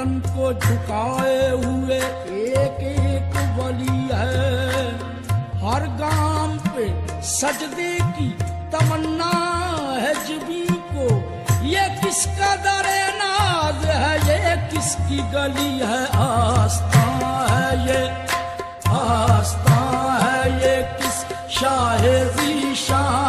गर्दन को झुकाए हुए एक एक वली है। हर गाम पे सजदे की तमन्ना है जिबी को, ये किसका दरे नाज है, ये किसकी गली है, आस्था है ये, आस्था है ये किस शाहे ज़ीशान